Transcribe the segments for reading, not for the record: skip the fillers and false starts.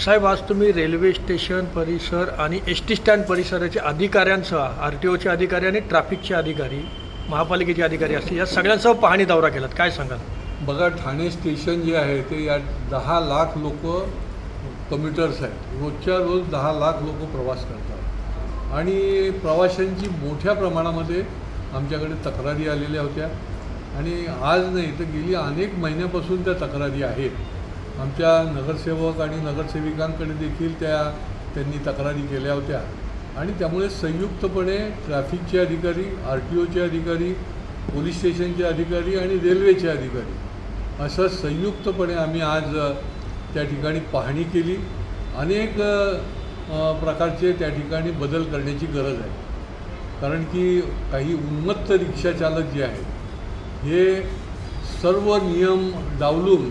साहेब, आज तुम्ही railway station परिसर आणि एस टी स्टँड परिसराच्या अधिकाऱ्यांसह आर टी ओचे अधिकारी आणि ट्रॅफिकचे अधिकारी, महापालिकेचे अधिकारी असतील, या सगळ्यांसह पाहणी दौरा केलात, काय सांगाल? बघा, ठाणे स्टेशन जे आहे ते या 10 लाख लोक कम्युटर्स आहेत. रोजच्या रोज 10 लाख लोक प्रवास करतात आणि प्रवाशांची मोठ्या प्रमाणामध्ये आमच्याकडे तक्रारी आलेल्या होत्या आणि आज नाही तर गेली अनेक महिन्यापासून त्या तक्रारी आहेत. आमच्या नगरसेवक आणि नगरसेविकांकडे देखील त्यांनी तक्रारी केल्या होत्या आणि त्यामुळे संयुक्तपणे ट्रॅफिकचे अधिकारी, आर टी ओचे अधिकारी, पोलीस स्टेशनचे अधिकारी आणि रेल्वेचे अधिकारी असं संयुक्तपणे आम्ही आज त्या ठिकाणी पाहणी केली. अनेक प्रकारचे त्या ठिकाणी बदल करण्याची गरज आहे, कारण की काही उन्मत्त रिक्षाचालक जे आहेत हे सर्व नियम डावलून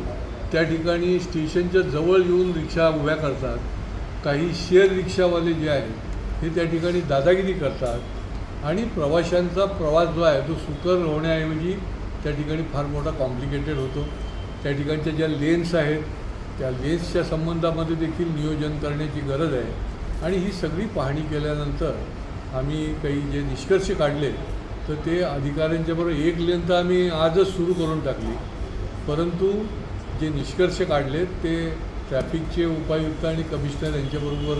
त्या ठिकाणी स्टेशनच्या जवळ येऊन रिक्षा उभ्या करतात. काही शेअर रिक्षावाले जे आहेत हे त्या ठिकाणी दादागिरी करतात आणि प्रवाशांचा प्रवास जो आहे तो सुकर होण्याऐवजी त्या ठिकाणी फार मोठा कॉम्प्लिकेटेड होतो. त्या ठिकाणच्या ज्या लेन्स आहेत त्या लेन्सच्या संबंधामध्ये देखील नियोजन करण्याची गरज आहे आणि ही सगळी पाहणी केल्यानंतर आम्ही काही जे निष्कर्ष काढले तर ते अधिकाऱ्यांच्याबरोबर एक लेन तर आम्ही आजच सुरू करून टाकली, परंतु जे निष्कर्ष काढले ते ट्रॅफिकचे उपायुक्त आणि कमिशनर यांच्याबरोबर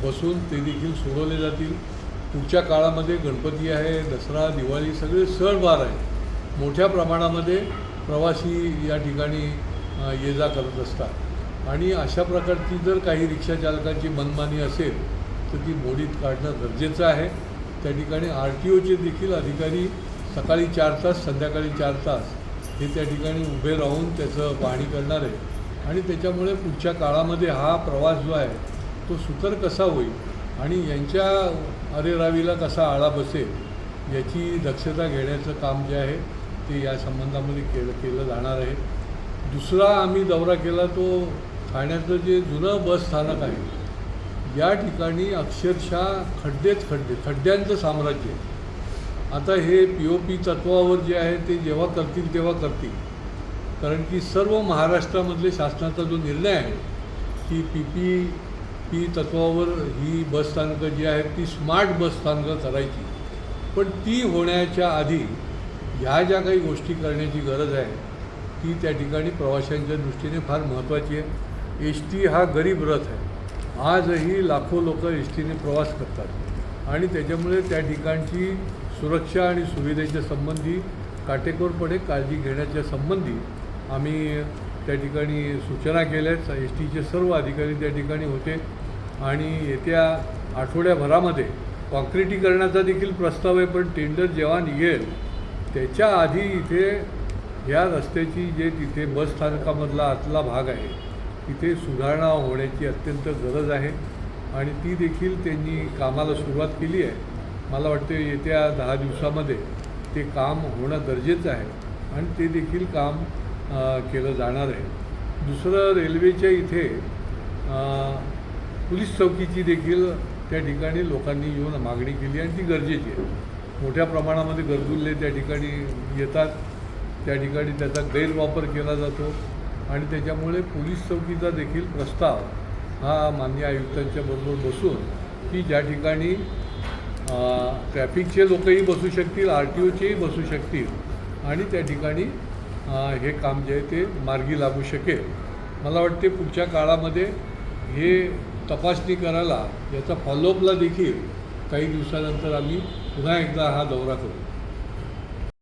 बसून ते देखील सोडवले जातील. पुढच्या काळामध्ये गणपती आहे, दसरा, दिवाळी सगळे सणवार आहेत. मोठ्या प्रमाणामध्ये प्रवासी या ठिकाणी ये जा करत असतात आणि अशा प्रकारची जर काही रिक्षाचालकांची मनमानी असेल तर ती मोडीत काढणं गरजेचं आहे. त्या ठिकाणी आर टी ओचे देखील अधिकारी सकाळी 4 तास, संध्याकाळी 4 तास हे त्या ठिकाणी उभे राहून त्याचं पाहणी करणार आहे आणि त्याच्यामुळे पुढच्या काळामध्ये हा प्रवास जो आहे तो सुकर कसा होईल आणि यांच्या अरेरावीला कसा आळा बसेल याची दक्षता घेण्याचं काम जे आहे ते या संबंधामध्ये केलं जाणार आहे. दुसरा आम्ही दौरा केला तो ठाण्याचं जे जुनं बस स्थानक आहे या ठिकाणी अक्षरशः खड्ड्यांचं साम्राज्य आहे. आता हे POP तत्वावर जे आहे ते जेव्हा करतील तेव्हा करतील, कारण की सर्व महाराष्ट्रामधले शासनाचा जो निर्णय आहे की PPP तत्वावर ही बसस्थानकं जी आहेत ती स्मार्ट बसस्थानकं करायची, पण ती होण्याच्या आधी ह्या ज्या काही गोष्टी करण्याची गरज आहे ती त्या ठिकाणी प्रवाशांच्या दृष्टीने फार महत्त्वाची आहे. एस टी हा गरीब रथ आहे. आजही लाखो लोक एस टीने प्रवास करतात आणि त्याच्यामुळे त्या ठिकाणची सुरक्षा आणि सुविधेच्या संबंधी काटेकोरपणे काळजी घेण्याच्या संबंधी आम्ही त्या ठिकाणी सूचना केल्यात. एस टीचे सर्व अधिकारी त्या ठिकाणी होते आणि येत्या आठवड्याभरामध्ये कॉन्क्रिटीकरणाचा देखील प्रस्ताव आहे, पण टेंडर जेव्हा निघेल त्याच्या आधी इथे या रस्त्याची जे तिथे बसस्थानकामधला आतला भाग आहे तिथे सुधारणा होण्याची अत्यंत गरज आहे आणि ती देखील त्यांनी कामाला सुरुवात केली आहे. मला वाटते येत्या 10 दिवसामध्ये ते काम होणं गरजेचं आहे आणि ते देखील काम केलं जाणार आहे. दुसरं, रेल्वेच्या इथे पोलीस चौकीची देखील त्या ठिकाणी लोकांनी येऊन मागणी केली आणि ती गरजेची आहे. मोठ्या प्रमाणामध्ये गरजुल्ले त्या ठिकाणी येतात, त्या ठिकाणी त्याचा गैरवापर केला जातो आणि त्याच्यामुळे पोलीस चौकीचा देखील प्रस्ताव हा माननीय आयुक्तांच्या बरोबर बसून की ज्या ठिकाणी ट्रॅफिकचे लोकही बसू शकतील, आर टी ओचेही बसू शकतील आणि त्या ठिकाणी हे काम जे आहे ते मार्गी लागू शकेल. मला वाटते पुढच्या काळामध्ये हे तपासणी करायला याचा फॉलोअपला देखील काही दिवसानंतर आम्ही पुन्हा एकदा हा दौरा करू.